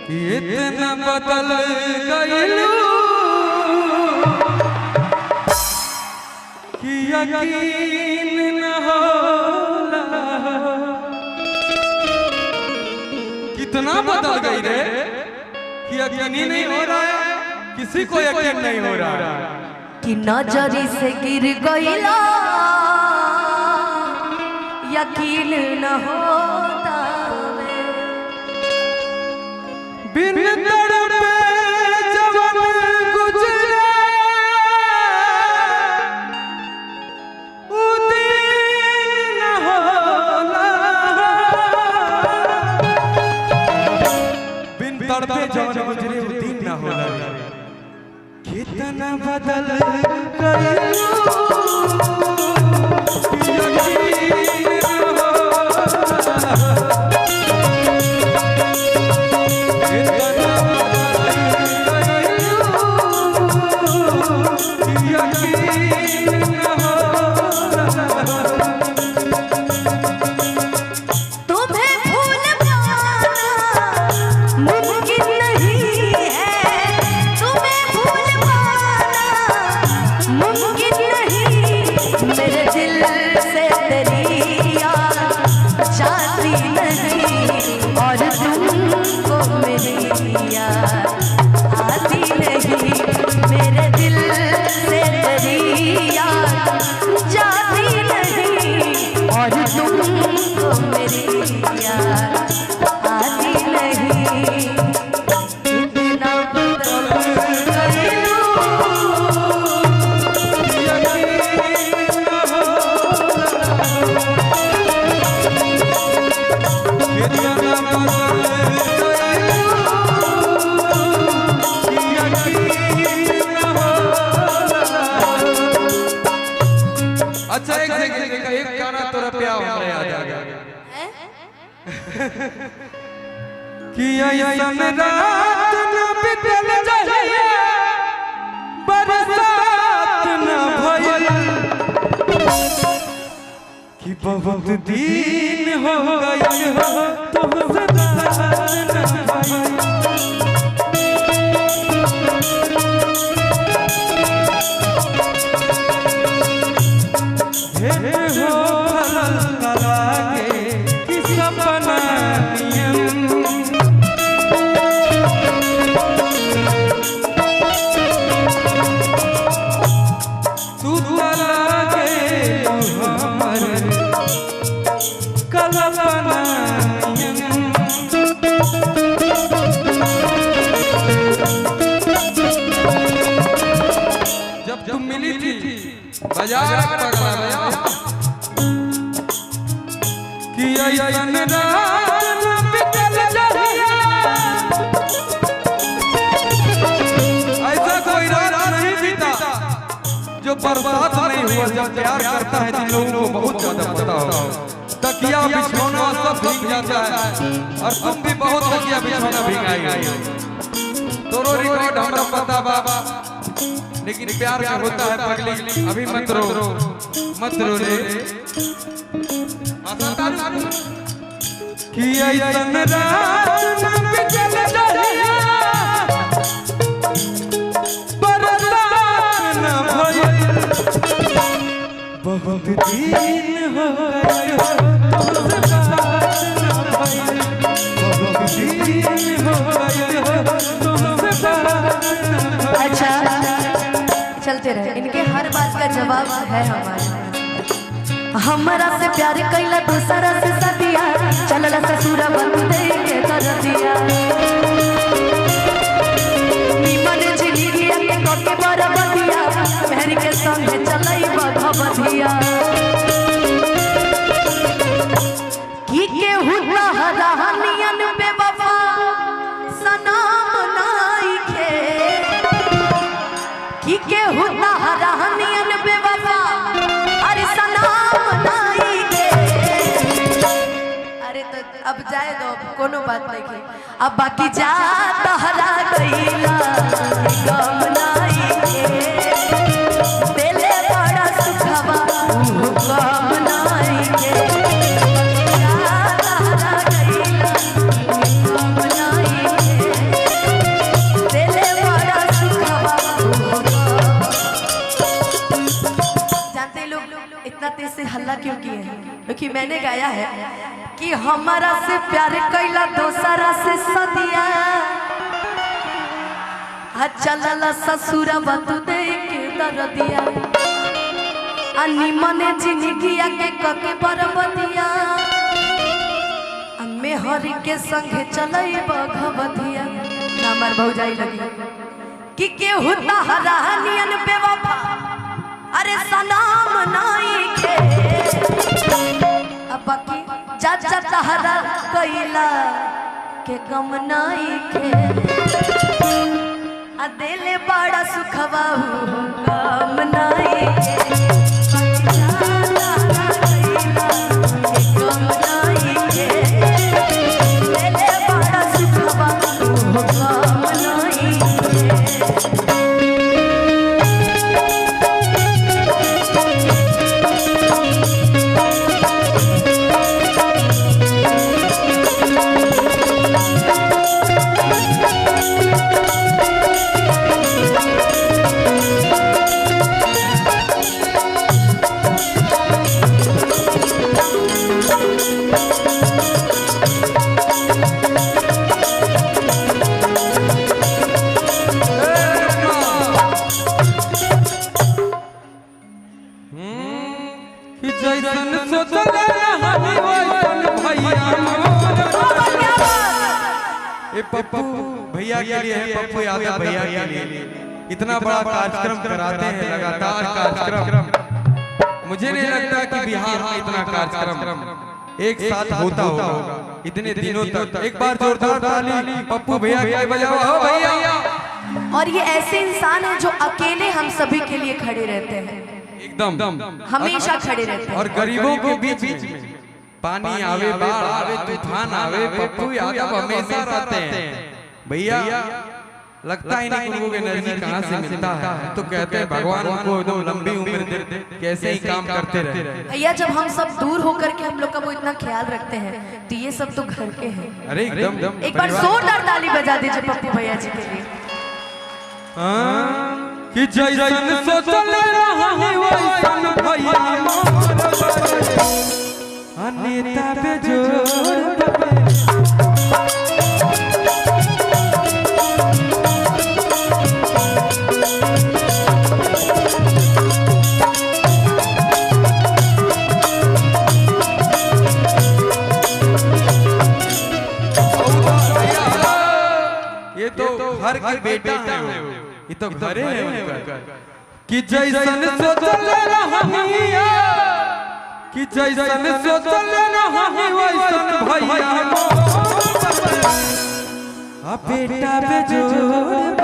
इतना बदल गइलू कि यकीन न होला। कितना बदल गई रे कि यकीन ही नहीं हो रहा है, किसी को यकीन नहीं हो रहा है कि नजरी से गिर गइला यकीन न होता। बिन तड़पे जवन गुजरे उ दिन न होला। बिन तड़पे जवन गुजरे उ दिन न होला। कितना बदल गइलू कि यकीन न होला। अच्छा एक गाना तोरा पे हमरे याद आ गया कि ऐसन रात न बितल जाए बरसात न भइल कि बहुत दिन हो गइल हो तुमसे बात न भइल। जब तुम मिली थी बाजार पकड़ा गया कि ऐसन रात न बितल जाए। ऐसा कोई रात नहीं बीता जो बरसात नहीं हुआ। जब प्यार करता है जिन लोगों को बहुत ज्यादा पता हो, तकिया बिछौना सब भीग जाता है और तुम भी बहुत तकिया बिछौना भीगाई हो। तोरो रिकॉर्ड हमरा पता बाबा, लेकिन प्यार का होता है पगली। अभी मत रो रे कि ऐसन रात न बितल जाए बरसात न भइल बहुत दिन हो गइल तुमसे बात न भइल। बहुत दिन हो गइल तुमसे बात न भइल। अच्छा चलते रहे, इनके हर बात का जवाब है हमारे। हमरा से प्यार कैला दूसरा से सदिया चलला ससुरा बंद दे के कर दिया। निमन जिंदगी के कोके बरबदिया मेहर के संगे चलई बधबदिया। की के हुआ हरानियन बेवफा सनम नाई के। की के हुआ हरानियन बेवफा अरे सनम नाई के। अरे तो अब जाए दो, कोनो बात नहीं की। अब बाकी जा तहरा गईला गम नाई के। दिले बड़ा सुखवा गम नाई के। जा तहरा गईला गम नाई के। क्योंकि मैंने गाया है कि हमारा से प्यार कैला दोसरा से सदिया चलला ससुरा बतू दे के दरदिया अनि मने जिंदगिया के कके बरबदिया मेहरी के संगे चलई भगवतिया हमर भौजाई लगी कि केहू तहरानियन बेवफा अरे सलाम नाई के अब बाकी चाचा तहरा कैला के गम नाई के आ दिल बड़ा सुखवा गम नाई के पप्पू भैया के लिए है, पप्पू यादव भैया के लिए इतना बड़ा कार्यक्रम कराते हैं, लगातार कार्यक्रम। मुझे नहीं लगता कि बिहार में इतना कार्यक्रम एक साथ होता होगा इतने दिनों तक। एक बार जोरदार ताली पप्पू भैया के लिए बजाओ हो भैया। और ये ऐसे इंसान है जो अकेले हम सभी के लिए खड़े रहते हैं, एकदम हमेशा खड़े रहते हैं। और गरीबों के बीच में पानी आवे, बाढ़ आवे, तूफान आवे, पप्पू यादव हमेशा रहते हैं भैया। लगता ही नहीं उनको एनर्जी कहाँ से मिलता है। तो कहते हैं भगवान उनको एकदम लंबी उम्र दे, कैसे ही काम करते रहे। भैया जब हम सब दूर होकर के हम लोग का वो इतना ख्याल रखते हैं तो ये सब तो घर के हैं। अरे एकदम एक बार जोरदार ताली बजा दीजिए पप्पू भैया जी के लिए। कि जैसन सोचल रही वैसन भैया नेता बेजोड़ ये तो घर के बेटा है, ये तो घरे है उनका। कि जैसन सोचल रही कि जैसन सोचल रही वैसन भैया आ बेटा बेजोड़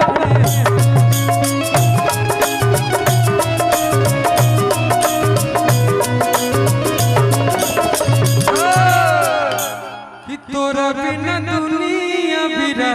कि तोरा बिना दुनिया बिरा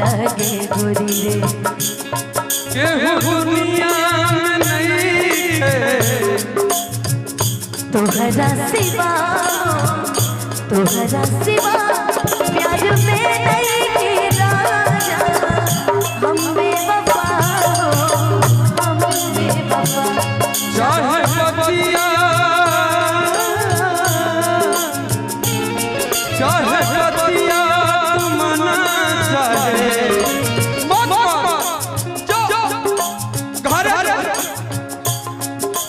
लगे गोरी रे केहू दुनिया में नहीं है तोहरा सिवा प्यार में नहीं राजा हम बेवफा चाहे बतिया मना चाहे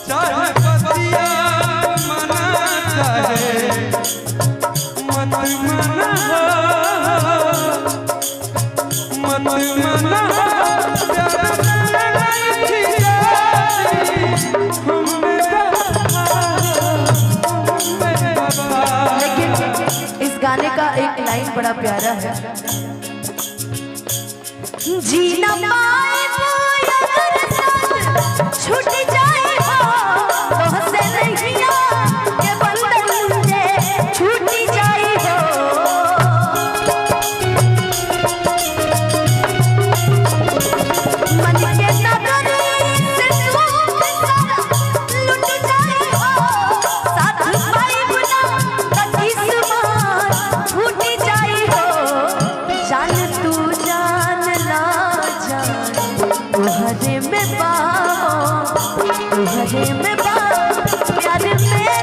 चाहे बतिया मना चाहे मत मना गाने का एक लाइन बड़ा प्यारा है जीना पाए अगर साथ छूट जाए हो तो हंसे नहीं के बंधन से छूट जाए हो मन के नगर से सुख सारा लुट जाए हो साथ पाए बिना छूट जाई हो जान तू जान ला जान तुहरे में प्यार में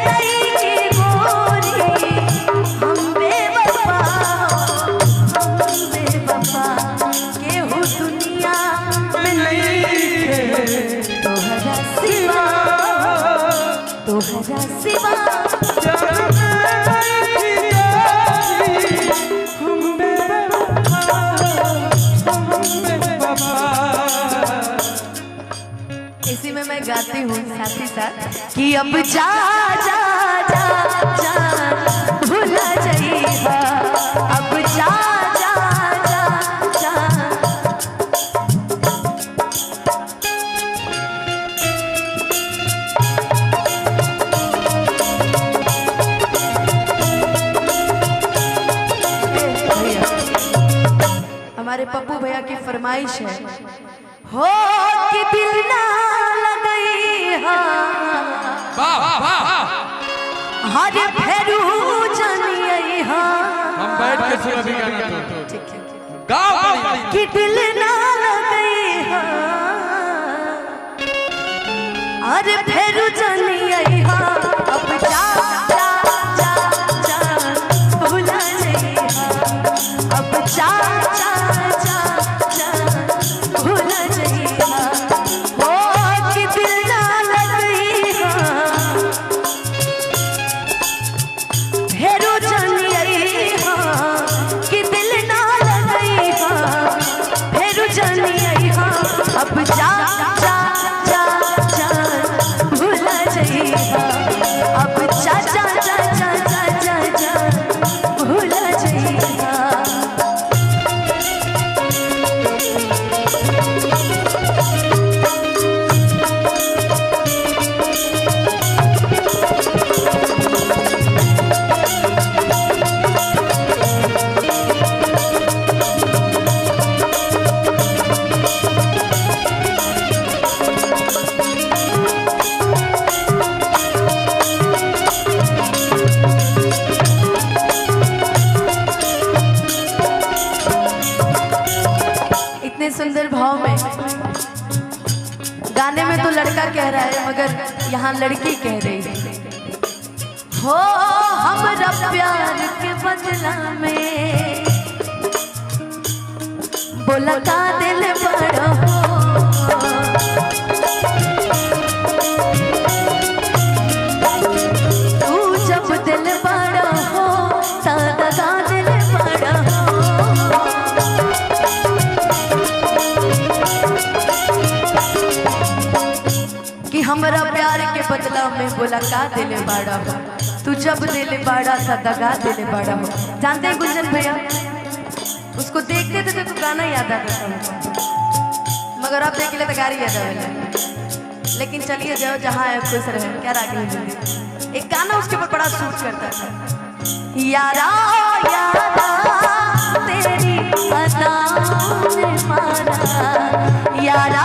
नहीं गोरी हम बेवफा केहू दुनिया में नहीं तोहरा सिवा इसी में मैं गाती हूँ साथ ही साथ कि अब जा जा जा जा भूला जाइबा अब जा जा जा जा हमारे पप्पू भैया की फरमाइश है हो कि दिल ना लगई हर फेरू जानिए हम बैठ के सुनबी गाना ठीक है गाओ कि दिल ना लगई हर फेरू जानिए अब जा जा जा जा भूला जाइए अब जा जा जा जा भूला जाइए हो कि दिल ना लगई फेरू जानिए कि दिल ना लगई फेरू जानिए अब जा जा जा जा भूला जाइए अब जा जा जा जा जा जा जा भूला जाइए इतने सुंदर भाव में गाने में तो लड़का कह रहा है मगर यहाँ लड़की कह रही है हो हमरा प्यार के बदला में बोला का दिल बड़ा हो तू जब दिल बड़ा हो सादा का दिल बड़ा हो कि हमरा प्यार के बदला में बोला का दिल बड़ा हो तू जब दिल बड़ा सा दगा दिल बड़ा हो जानते हैं गुंजन भैया उसको देखते थे तो गाना याद आता था मगर आप देख ले तो गाड़ी याद आवे लेकिन चलिए जाओ जहाँ है खुश रहे क्या रागी एक गाना उसके ऊपर बड़ा सूट करता था यारा यारा तेरी अदा जान मारा यारा